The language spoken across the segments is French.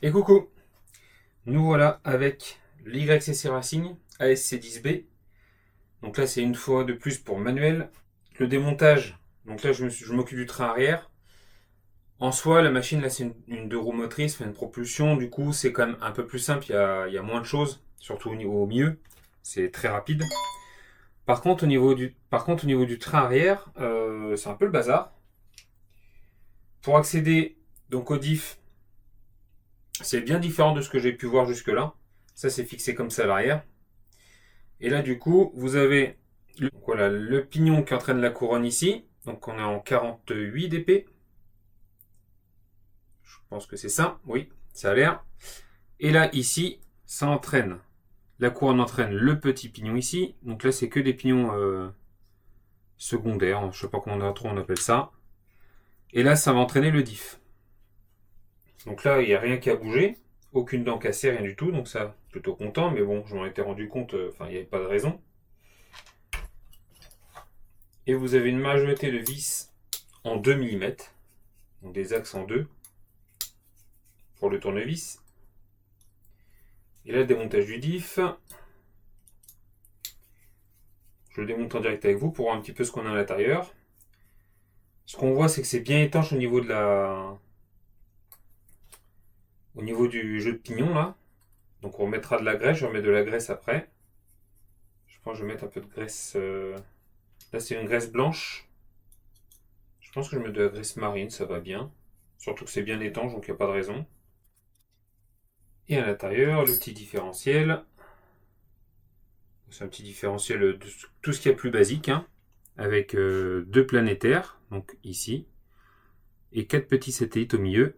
Et coucou, nous voilà avec l'YCC Racing ASC10B. Donc là c'est une fois de plus pour manuel. Le démontage, donc là je m'occupe du train arrière. En soi la machine là c'est une deux roues motrices, une propulsion, du coup c'est quand même un peu plus simple, il y a moins de choses, surtout au milieu, c'est très rapide. Par contre au niveau du train arrière, c'est un peu le bazar. Pour accéder donc au diff, c'est bien différent de ce que j'ai pu voir jusque là. Ça c'est fixé comme ça à l'arrière. Et là, du coup, vous avez voilà, le pignon qui entraîne la couronne ici. Donc, on est en 48 dp. Je pense que c'est ça. Oui, ça a l'air. Et là, ici, ça entraîne. La couronne entraîne le petit pignon ici. Donc là, c'est que des pignons secondaires. Je sais pas comment on appelle ça. Et là, ça va entraîner le diff. Donc là, il n'y a rien qui a bougé. Aucune dent cassée, rien du tout. Donc ça, plutôt content. Mais bon, je m'en étais rendu compte. Enfin, il n'y avait pas de raison. Et vous avez une majorité de vis en 2 mm. Donc des axes en 2 pour le tournevis. Et là, le démontage du diff. Je le démonte en direct avec vous pour voir un petit peu ce qu'on a à l'intérieur. Ce qu'on voit, c'est que c'est bien étanche au niveau du jeu de pignon là. Donc on remettra de la graisse, je vais remettre de la graisse après. Je pense que je vais mettre un peu de graisse. Là c'est une graisse blanche. Je pense que je vais mettre de la graisse marine, ça va bien. Surtout que c'est bien étanche, donc il n'y a pas de raison. Et à l'intérieur, le petit différentiel. C'est un petit différentiel de tout ce qu'il y a plus basique, hein, avec deux planétaires, donc ici, et quatre petits satellites au milieu,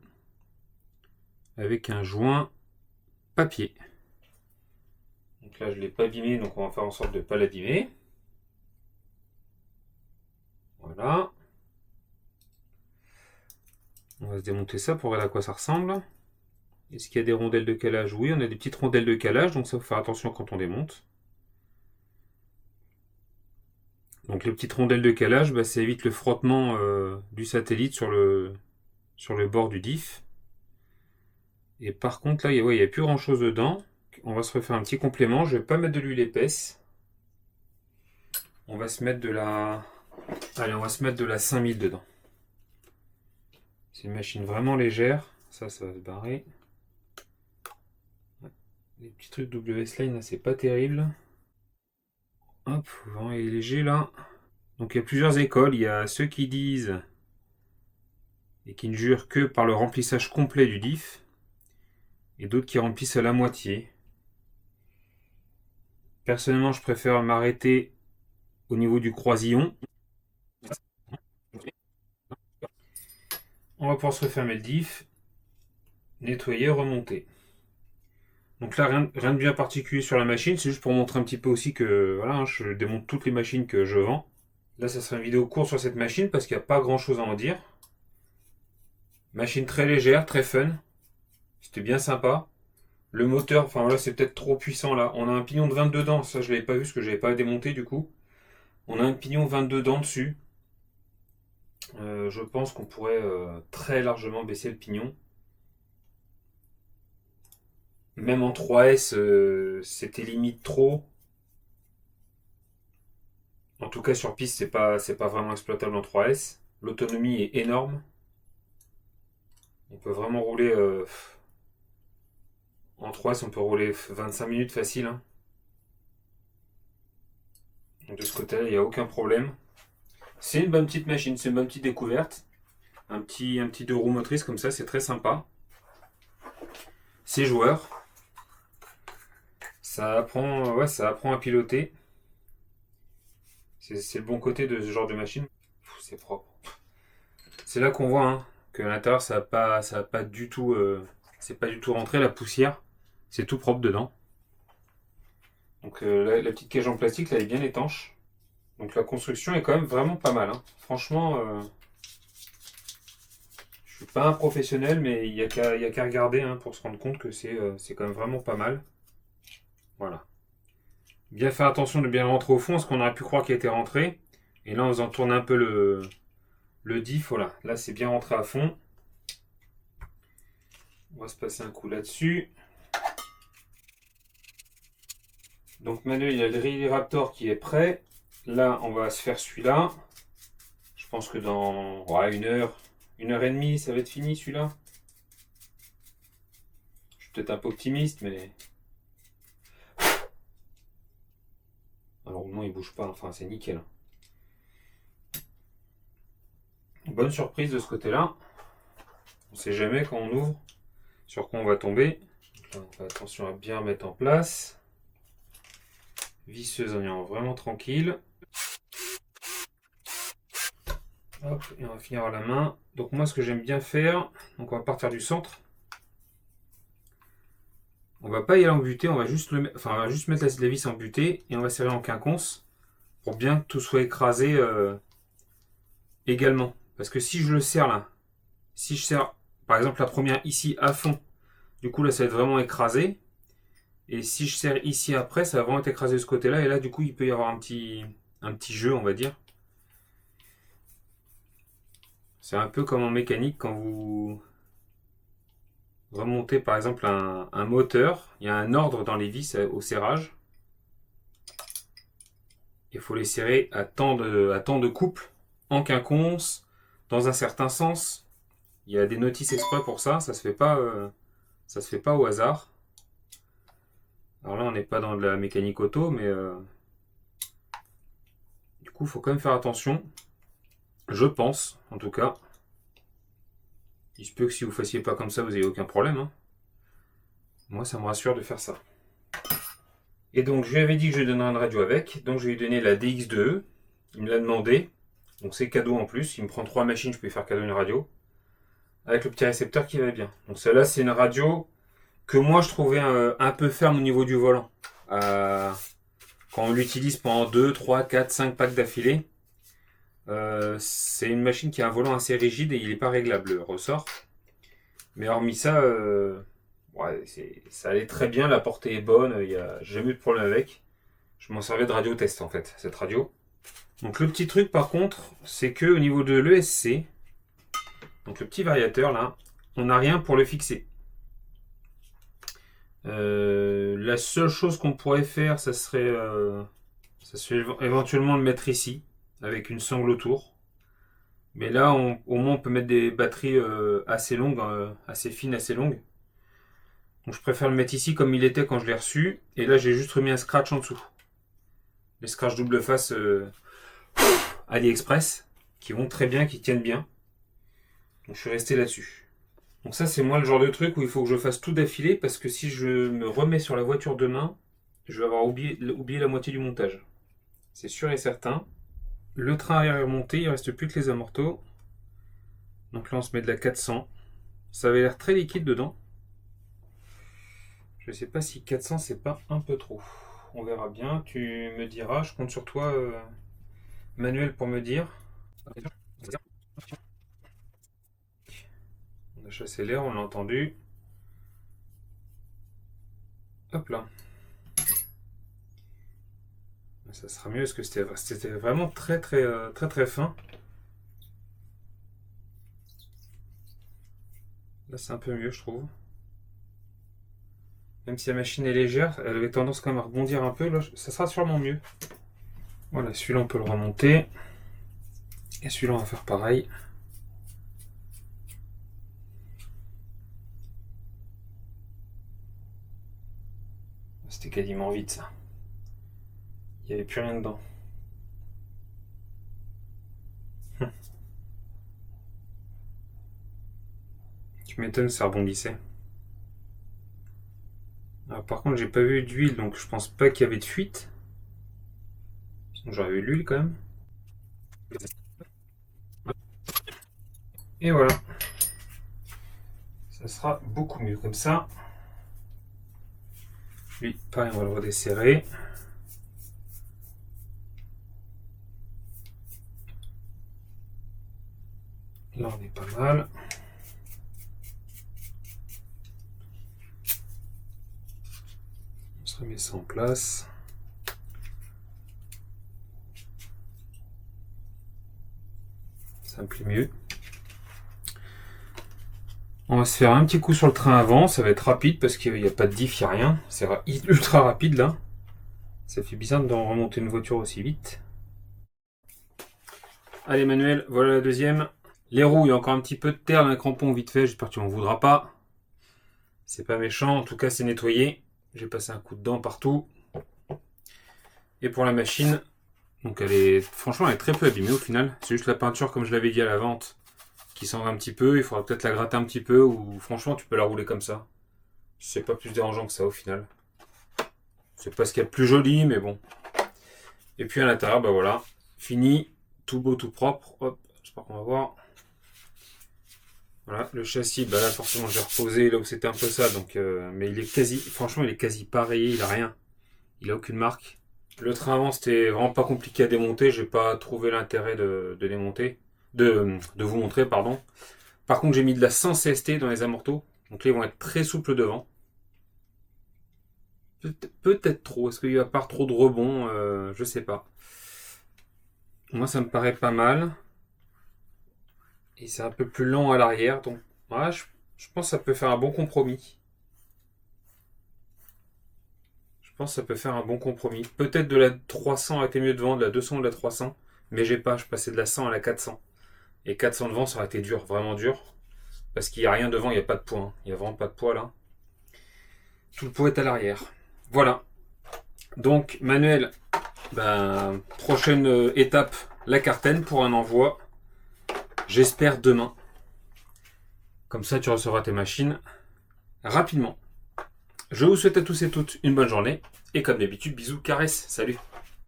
avec un joint papier. Donc là, je ne l'ai pas abîmé, donc on va faire en sorte de ne pas l'abîmer. Voilà. On va se démonter ça pour voir à quoi ça ressemble. Est-ce qu'il y a des rondelles de calage? Oui, on a des petites rondelles de calage, donc ça faut faire attention quand on démonte. Donc les petites rondelles de calage, bah, ça évite le frottement du satellite sur le bord du diff. Et par contre là, il n'y a plus grand chose dedans. On va se refaire un petit complément. Je vais pas mettre de l'huile épaisse. On va se mettre de la... Allez, on va se mettre de la 5000 dedans. C'est une machine vraiment légère. Ça va se barrer. Les petits trucs WS-Line, là, c'est pas terrible. Hop, le vent est léger là. Donc il y a plusieurs écoles. Il y a ceux qui disent et qui ne jurent que par le remplissage complet du diff. Et d'autres qui remplissent à la moitié. Personnellement, je préfère m'arrêter au niveau du croisillon. On va pouvoir se refermer le diff, nettoyer, remonter. Donc là, rien de bien particulier sur la machine, c'est juste pour montrer un petit peu aussi que voilà, je démonte toutes les machines que je vends. Là, ça sera une vidéo courte sur cette machine parce qu'il n'y a pas grand chose à en dire. Machine très légère, très fun. C'était bien sympa. Le moteur, enfin voilà, c'est peut-être trop puissant là. On a un pignon de 22 dents, ça je l'avais pas vu parce que je l'avais pas démonté du coup. On a un pignon 22 dents dessus. Je pense qu'on pourrait très largement baisser le pignon. Même en 3S, c'était limite trop. En tout cas sur piste, c'est pas vraiment exploitable en 3S. L'autonomie est énorme. On peut vraiment rouler en 3S, on peut rouler 25 minutes facile, hein. Donc de ce côté-là, il n'y a aucun problème. C'est une bonne petite machine, c'est une bonne petite découverte. Un petit deux roues motrices comme ça, c'est très sympa. C'est joueur. Ça apprend à piloter. C'est le bon côté de ce genre de machine. C'est propre. C'est là qu'on voit, hein, que à l'intérieur ça a pas du tout, c'est pas du tout rentré la poussière. C'est tout propre dedans. Donc la petite cage en plastique là elle est bien étanche. Donc la construction est quand même vraiment pas mal, hein. Franchement, je suis pas un professionnel, mais il y a qu'à regarder, hein, pour se rendre compte que c'est quand même vraiment pas mal. Voilà. Bien faire attention de bien rentrer au fond, parce qu'on aurait pu croire qu'il était rentré. Et là, en faisant tourner un peu le diff, voilà. Là, c'est bien rentré à fond. On va se passer un coup là-dessus. Donc Manuel, il y a le Really Raptor qui est prêt. Là, on va se faire celui-là. Je pense que dans 1 heure et demie, ça va être fini celui-là. Je suis peut-être un peu optimiste, mais... Alors, non, il bouge pas. Enfin, c'est nickel. Bonne surprise de ce côté-là. On sait jamais quand on ouvre sur quoi on va tomber. Donc là, on fait attention à bien mettre en place. Visseuse en ayant vraiment tranquille. Hop, et on va finir à la main. Donc moi, ce que j'aime bien faire, donc on va partir du centre. On va pas y aller en butée, on va juste mettre la vis en butée et on va serrer en quinconce pour bien que tout soit écrasé également. Parce que si je le serre là, si je serre par exemple la première ici à fond, du coup là ça va être vraiment écrasé. Et si je serre ici après, ça va vraiment être écrasé de ce côté-là. Et là du coup il peut y avoir un petit jeu, on va dire. C'est un peu comme en mécanique quand vous remontez par exemple un moteur. Il y a un ordre dans les vis au serrage. Il faut les serrer à tant de couples, en quinconce, dans un certain sens. Il y a des notices exprès pour ça. Ça se fait pas au hasard. Alors là, on n'est pas dans de la mécanique auto, mais du coup, il faut quand même faire attention. Je pense, en tout cas. Il se peut que si vous ne fassiez pas comme ça, vous n'ayez aucun problème. Hein. Moi, ça me rassure de faire ça. Et donc, je lui avais dit que je lui donnerais une radio avec. Donc, je lui ai donné la DX2E. Il me l'a demandé. Donc, c'est cadeau en plus. Il me prend 3 machines, je peux lui faire cadeau une radio. Avec le petit récepteur qui va bien. Donc, celle-là, c'est une radio que moi, je trouvais un peu ferme au niveau du volant. Quand on l'utilise pendant 2, 3, 4, 5 packs d'affilée, c'est une machine qui a un volant assez rigide et il n'est pas réglable, le ressort. Mais hormis ça, ça allait très bien, la portée est bonne, il n'y a jamais eu de problème avec. Je m'en servais de radio test en fait, cette radio. Donc le petit truc par contre, c'est que au niveau de l'ESC, donc le petit variateur là, on n'a rien pour le fixer. La seule chose qu'on pourrait faire, ça serait éventuellement le mettre ici, avec une sangle autour. Mais là, au moins, on peut mettre des batteries assez longues, assez fines, assez longues. Donc je préfère le mettre ici comme il était quand je l'ai reçu. Et là, j'ai juste remis un scratch en dessous. Les scratchs double face AliExpress, qui vont très bien, qui tiennent bien. Donc je suis resté là-dessus. Donc ça, c'est moi le genre de truc où il faut que je fasse tout d'affilée, parce que si je me remets sur la voiture demain, je vais avoir oublié la moitié du montage. C'est sûr et certain. Le train arrière est monté, il ne reste plus que les amortos. Donc là, on se met de la 400. Ça avait l'air très liquide dedans. Je ne sais pas si 400 c'est pas un peu trop. On verra bien. Tu me diras. Je compte sur toi, Manuel, pour me dire. On a chassé l'air, on l'a entendu. Hop là. Ça sera mieux parce que c'était vraiment très très fin. Là, c'est un peu mieux, je trouve. Même si la machine est légère, elle avait tendance quand même à rebondir un peu. Là, ça sera sûrement mieux. Voilà, celui-là, on peut le remonter. Et celui-là, on va faire pareil. C'était quasiment vide, ça. Il n'y avait plus rien dedans. Tu m'étonnes, ça rebondissait. Alors, par contre, j'ai pas vu d'huile, donc je pense pas qu'il y avait de fuite. Sinon, j'aurais eu l'huile quand même. Et voilà. Ça sera beaucoup mieux comme ça. Lui, pareil, on va le redesserrer. Là, on est pas mal. On se remet ça en place. Ça me plaît mieux. On va se faire un petit coup sur le train avant, ça va être rapide parce qu'il n'y a pas de diff, il n'y a rien. C'est ultra rapide là. Ça fait bizarre de remonter une voiture aussi vite. Allez Manuel, voilà la deuxième. Les roues, il y a encore un petit peu de terre dans les crampons vite fait, j'espère que tu m'en voudras pas. C'est pas méchant, en tout cas c'est nettoyé. J'ai passé un coup de dent partout. Et pour la machine, donc franchement elle est très peu abîmée au final. C'est juste la peinture comme je l'avais dit à la vente qui s'en va un petit peu. Il faudra peut-être la gratter un petit peu ou franchement tu peux la rouler comme ça. C'est pas plus dérangeant que ça au final. C'est pas ce qu'il y a de plus joli mais bon. Et puis à l'intérieur, bah voilà, fini, tout beau, tout propre. Hop, j'espère qu'on va voir. Voilà, le châssis, bah là forcément j'ai reposé là où c'était un peu ça, donc mais il est quasi, franchement il est quasi pas rayé, il a rien, il a aucune marque. Le train avant c'était vraiment pas compliqué à démonter, j'ai pas trouvé l'intérêt de démonter, de vous montrer pardon. Par contre j'ai mis de la 100 CST dans les amortos, donc là ils vont être très souples devant. Peut-être trop, est-ce qu'il y a pas trop de rebond, je sais pas. Moi ça me paraît pas mal. Et c'est un peu plus lent à l'arrière, donc ouais, je pense que ça peut faire un bon compromis. Je pense que ça peut faire un bon compromis. Peut-être de la 300 a été mieux devant, de la 200 ou de la 300, mais j'ai pas, je passais de la 100 à la 400. Et 400 devant, ça aurait été dur, vraiment dur. Parce qu'il n'y a rien devant, il n'y a pas de poids. Il n'y a vraiment pas de poids là. Tout le poids est à l'arrière. Voilà. Donc, Manuel, ben, prochaine étape, la cartaine pour un envoi. J'espère demain. Comme ça, tu recevras tes machines rapidement. Je vous souhaite à tous et toutes une bonne journée. Et comme d'habitude, bisous, caresses. Salut.